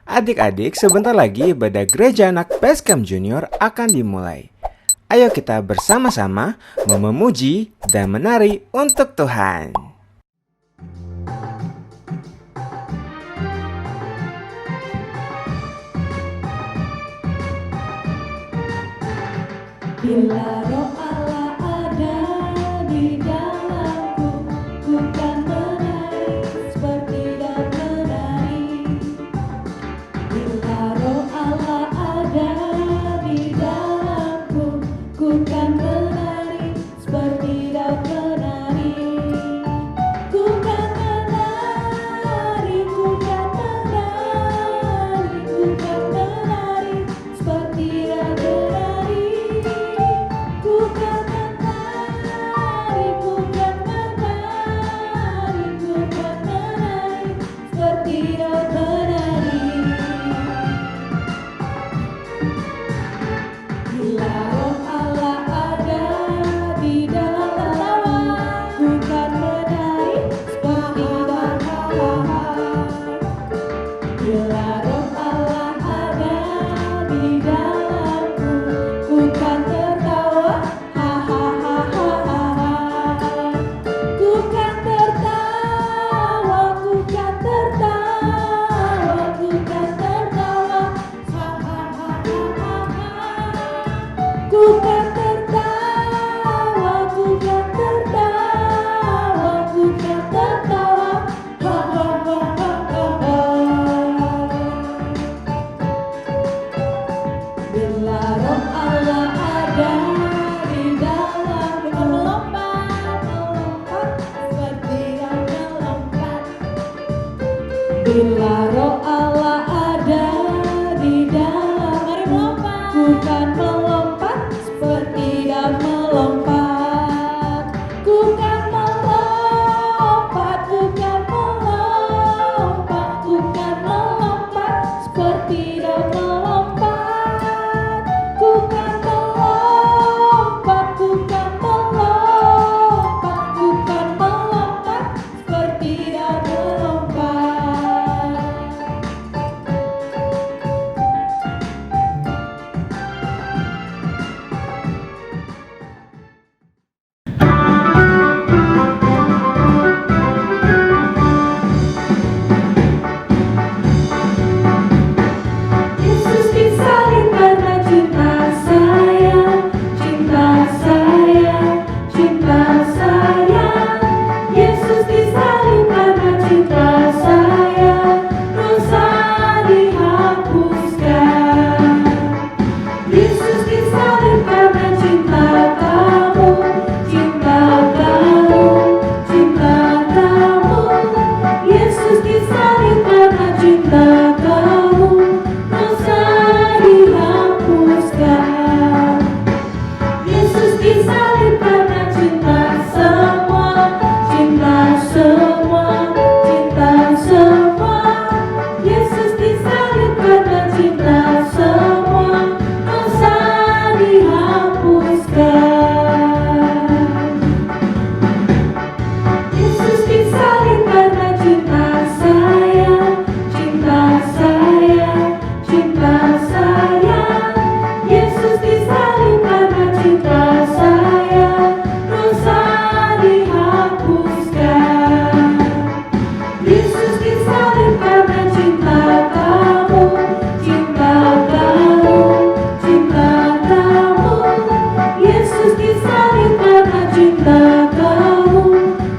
Adik-adik, sebentar lagi ibadah gereja anak Basecamp Junior akan dimulai. Ayo kita bersama-sama memuji dan menari untuk Tuhan. Bila roh Allah ada di dalamku, ku kan menari seperti dan menari. Bila roh Allah ada di dalamku, ku kan menari seperti dan menari. Ku kan menari, ku kan menari, ku kan menari seperti dan menari. Ku kan menari, ku kan menari, ku kan menari seperti dan menari. Bila roh Allah ada di dalam ku kan menari seperti dan Bila roh Allah ada di dalamku, ku kan tertawa, ha ha ha ha ha ha. Ku kan tertawa, ku kan tertawa, ku kan tertawa, ha ha ha ha ha ha. Ku kan tertawa, ku kan tertawa, ku kan tertawa, ha ha ha ha ha ha. Bila roh Allah ada di dalam melompat, melompat seperti yang melompat. Bila roh Allah ada di dalam, mari melompat. Ku kan melompat seperti dan melompat. Ku kan melompat, ku kan melompat, ku kan melompat seperti dan melompat. Ku kan melompat, ku kan melompat, ku kan melompat seperti dan melompat. Yesus disalib karena cinta saya, cinta saya, cinta saya. Yesus disalib karena cinta saya, dosa dihapuskan. Yesus disalib karena cinta kamu, cinta kamu, cinta kamu. Yesus disalib karena cinta kamu, dosa dihapuskan. Yesus disalib karena cinta semua, cinta semua, cinta semua. Yesus disalib karena cinta semua, dosa dihapuskan. Yesus disalib karena cinta saya, cinta saya, cinta saya. Yesus disalib karena cinta saya, dosa dihapuskan. Yesus disalib karena cinta kamu, cinta kamu, cinta kamu. Yesus disalib karena cinta kamu,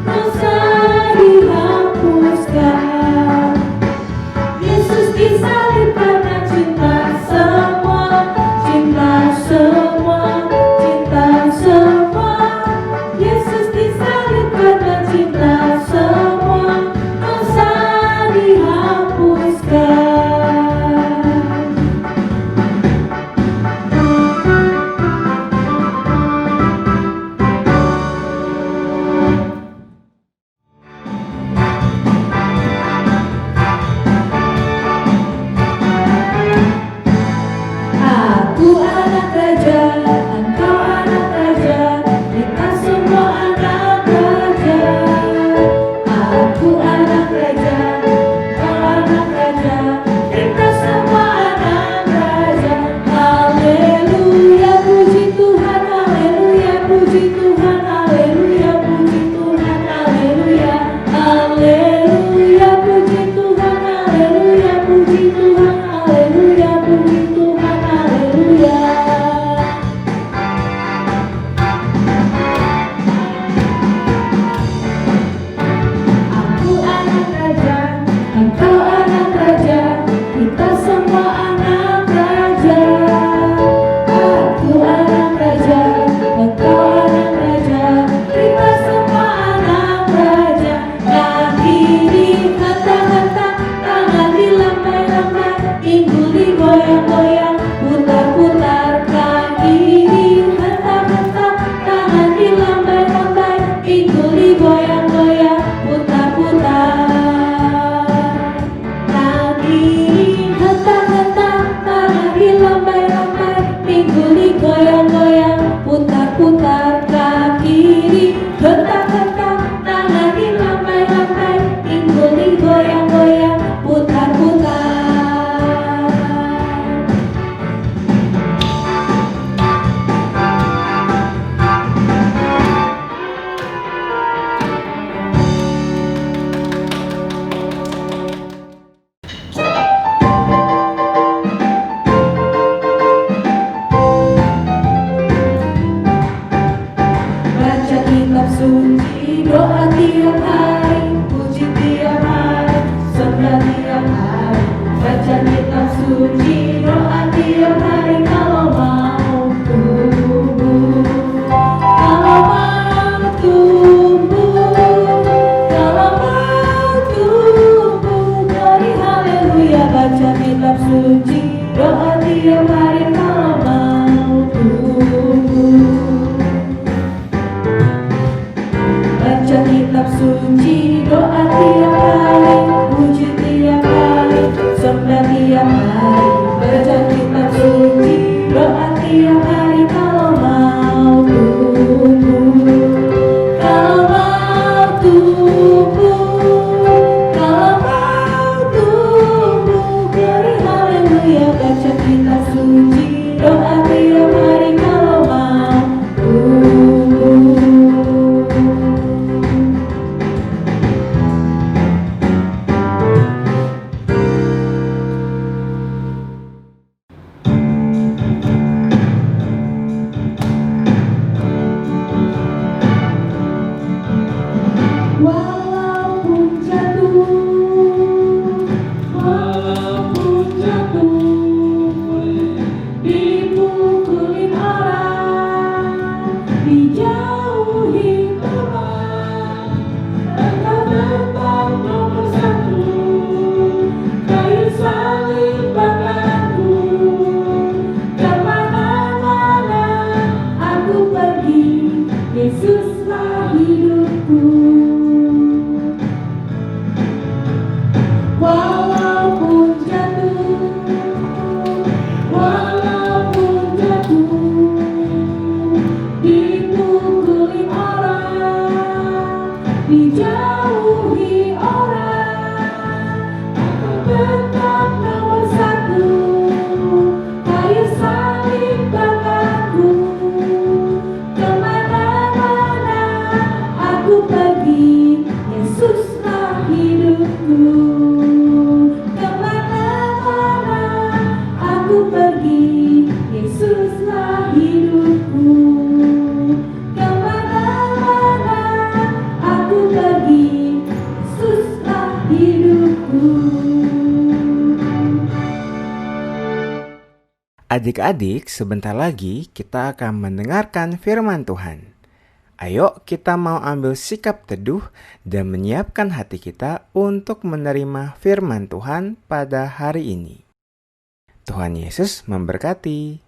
dosa dihapuskan. Yesus disalib karena cinta semua, cinta semua, cinta semua. Yesus disalib karena cinta semua, dosa dihapuskan. Aku anak raja, engkau anak raja, kita semua anak raja. Aku anak raja, engkau anak raja, kita kitab suci, doa tiap hari kalau mau tumbuh. Baca kitab suci, doa tiap hari, puji tiap hari, sabda tiap hari. Baca kitab suci, doa tiap hari kalau mau tumbuh. Kalau mau tumbuh, kalau mau tumbuh, beri haleluya. Baca kitab suci, doa tiap hari kalau mau tumbuh. Walaupun jatuh, dipukulin orang, dijauhi teman, engkau tetap nomor satu, kayu salib banggaku. Kemana-mana aku pergi, Yesuslah hidupku. Walaupun jatuh, dipukulin orang, dijauhi orang, aku tetap nomor satu, kayu salib banggaku. Kemana-mana aku pergi, Yesuslah hidupku. Kemana-mana aku pergi, Yesuslah hidupku. Kemana-mana aku pergi, Yesuslah hidupku. Adik-adik, sebentar lagi kita akan mendengarkan firman Tuhan. Ayo kita mau ambil sikap teduh dan menyiapkan hati kita untuk menerima firman Tuhan pada hari ini. Tuhan Yesus memberkati.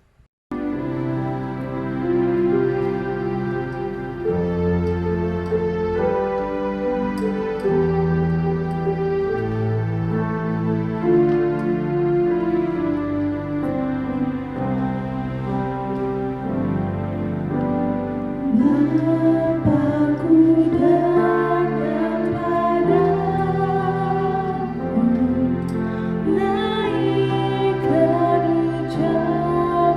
Bapakku datang padamu, naikkan ucapan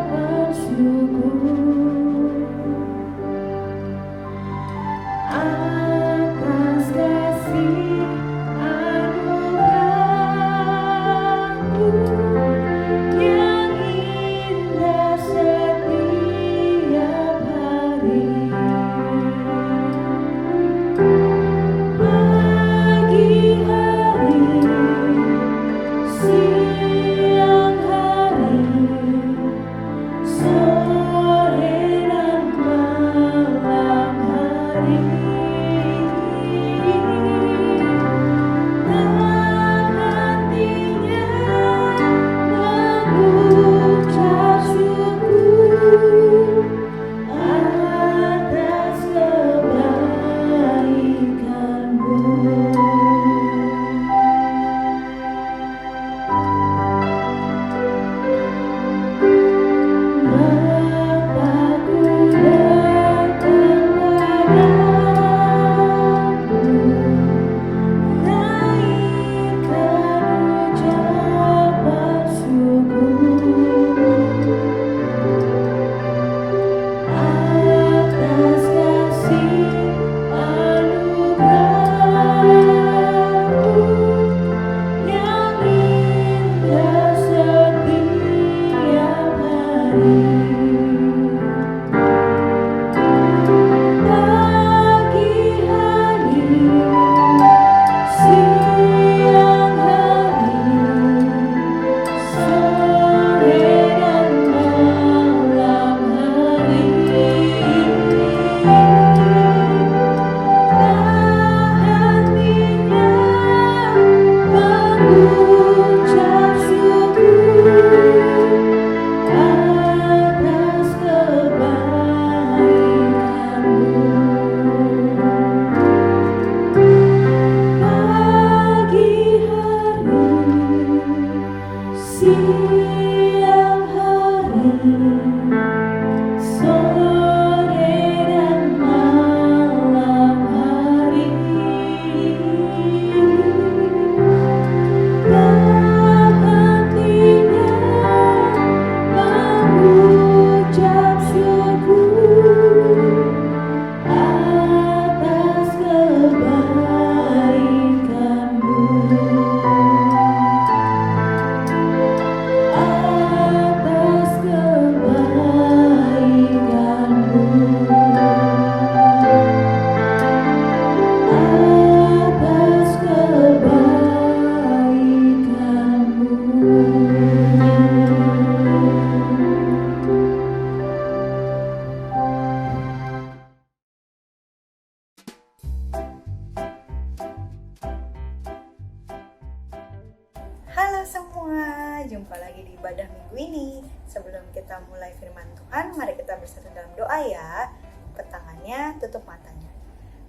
jumpa lagi di ibadah minggu ini. Sebelum kita mulai firman Tuhan, mari kita bersatu dalam doa ya. Tangannya, tutup matanya.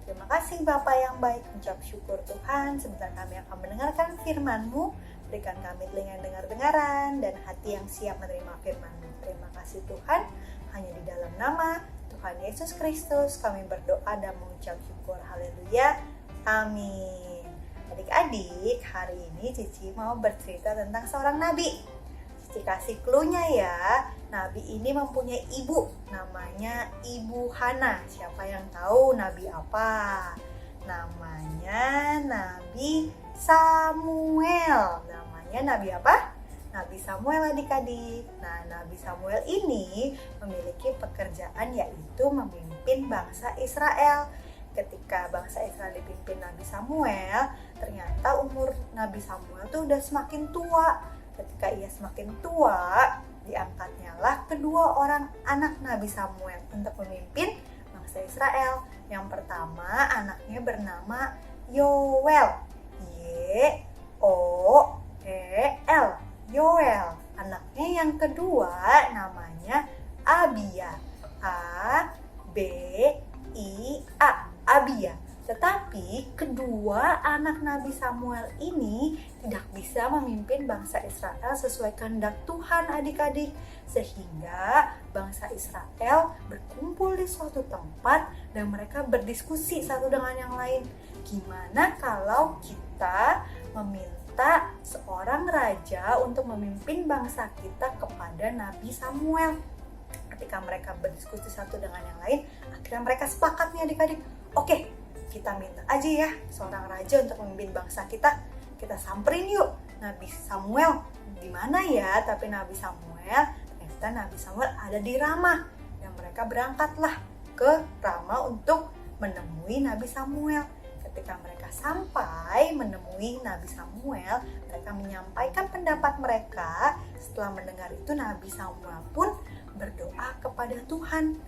Terima kasih Bapa yang baik, ucap syukur Tuhan. Sebentar kami akan mendengarkan firman-Mu. Berikan kami telinga dengar-dengaran dan hati yang siap menerima firman-Mu. Terima kasih Tuhan, hanya di dalam nama Tuhan Yesus Kristus kami berdoa dan mengucap syukur. Haleluya, amin. Adik-adik, hari ini Cici mau bercerita tentang seorang nabi. Cici kasih clue-nya ya. Nabi ini mempunyai ibu, namanya Ibu Hana. Siapa yang tahu nabi apa? Namanya Nabi Samuel. Namanya nabi apa? Nabi Samuel adik-adik. Nah, Nabi Samuel ini memiliki pekerjaan yaitu memimpin bangsa Israel. Ketika bangsa Israel dipimpin Nabi Samuel, ternyata umur Nabi Samuel tuh udah semakin tua. Ketika ia semakin tua, diangkatnya lah kedua orang anak Nabi Samuel untuk memimpin bangsa Israel. Yang pertama anaknya bernama Yoel. Y-O-E-L. Yoel. Anaknya yang kedua namanya Abia. A-B-I-A. Abia. Tetapi kedua anak Nabi Samuel ini tidak bisa memimpin bangsa Israel sesuai kehendak Tuhan adik-adik. Sehingga bangsa Israel berkumpul di suatu tempat dan mereka berdiskusi satu dengan yang lain. Gimana kalau kita meminta seorang raja untuk memimpin bangsa kita kepada Nabi Samuel? Ketika mereka berdiskusi satu dengan yang lain, akhirnya mereka sepakat nih adik-adik. Oke, kita minta aja ya seorang raja untuk memimpin bangsa kita. Kita samperin yuk Nabi Samuel. Di mana ya? Tapi Nabi Samuel, ternyata Nabi Samuel ada di Rama. Dan mereka berangkatlah ke Rama untuk menemui Nabi Samuel. Ketika mereka sampai menemui Nabi Samuel, mereka menyampaikan pendapat mereka. Setelah mendengar itu, Nabi Samuel pun berdoa kepada Tuhan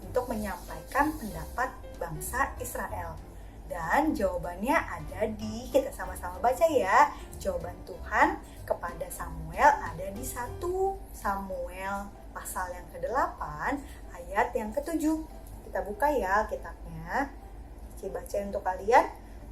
untuk menyampaikan pendapat bangsa Israel. Dan jawabannya ada di, kita sama-sama baca ya. Jawaban Tuhan kepada Samuel ada di 1 Samuel pasal yang ke-8 ayat yang ke-7. Kita buka ya kitabnya. Saya baca untuk kalian.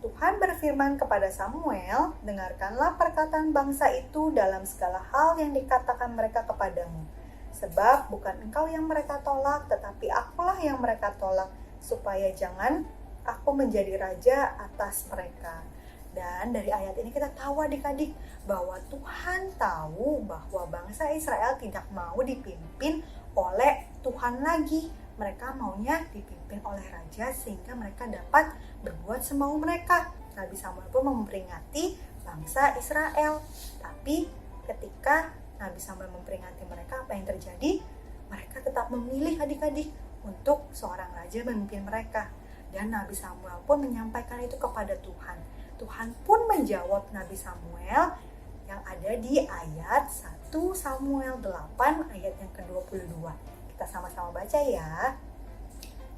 Tuhan berfirman kepada Samuel, dengarkanlah perkataan bangsa itu dalam segala hal yang dikatakan mereka kepadamu. Sebab bukan engkau yang mereka tolak, tetapi akulah yang mereka tolak, supaya jangan aku menjadi raja atas mereka. Dan dari ayat ini kita tahu adik-adik bahwa Tuhan tahu bahwa bangsa Israel tidak mau dipimpin oleh Tuhan lagi. Mereka maunya dipimpin oleh raja sehingga mereka dapat berbuat semau mereka. Nabi Samuel pun memperingati bangsa Israel. Tapi ketika Nabi Samuel memperingati mereka, apa yang terjadi? Mereka tetap memilih adik-adik untuk seorang raja memimpin mereka. Dan Nabi Samuel pun menyampaikan itu kepada Tuhan. Tuhan pun menjawab Nabi Samuel yang ada di ayat 1 Samuel 8 ayat yang ke-22. Kita sama-sama baca ya.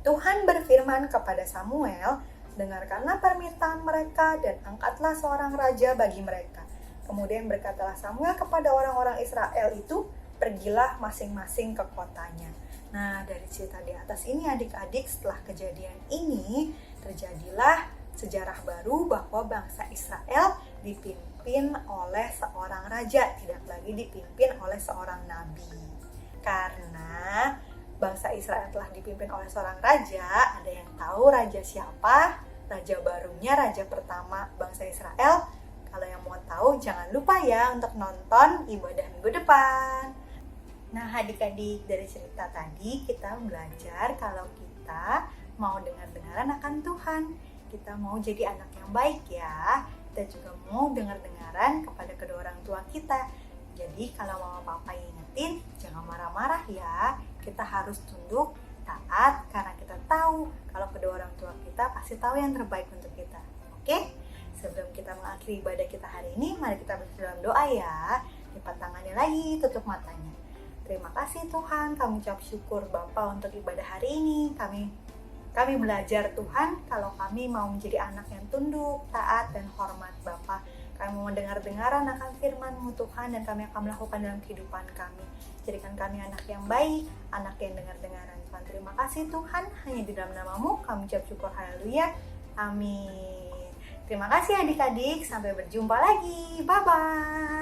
Tuhan berfirman kepada Samuel, dengarkanlah permintaan mereka dan angkatlah seorang raja bagi mereka. Kemudian berkatalah Samuel kepada orang-orang Israel itu, pergilah masing-masing ke kotanya. Nah, dari cerita di atas ini adik-adik, setelah kejadian ini terjadilah sejarah baru bahwa bangsa Israel dipimpin oleh seorang raja, tidak lagi dipimpin oleh seorang nabi. Karena bangsa Israel telah dipimpin oleh seorang raja, ada yang tahu raja siapa? Raja barunya, raja pertama bangsa Israel. Kalau yang mau tahu, jangan lupa ya untuk nonton ibadah minggu depan. Nah adik-adik, dari cerita tadi kita belajar kalau kita mau dengar-dengaran akan Tuhan. Kita mau jadi anak yang baik ya. Kita juga mau dengar-dengaran kepada kedua orang tua kita. Jadi kalau mama papa ingetin, jangan marah-marah ya. Kita harus tunduk, taat, karena kita tahu kalau kedua orang tua kita pasti tahu yang terbaik untuk kita. Oke? Sebelum kita mengakhiri ibadah kita hari ini, mari kita bersatu dalam doa ya. Lipat tangannya lagi, tutup matanya. Terima kasih Tuhan, kami ucap syukur Bapa untuk ibadah hari ini. Kami belajar Tuhan, kalau kami mau menjadi anak yang tunduk, taat, dan hormat Bapa. kami mau dengar-dengaran akan firman-Mu Tuhan, dan kami akan melakukan dalam kehidupan kami. Jadikan kami anak yang baik, anak yang dengar-dengaran. Tuhan, terima kasih Tuhan, hanya di dalam nama-Mu kami ucap syukur, haleluya, amin. Terima kasih adik-adik, sampai berjumpa lagi, bye-bye.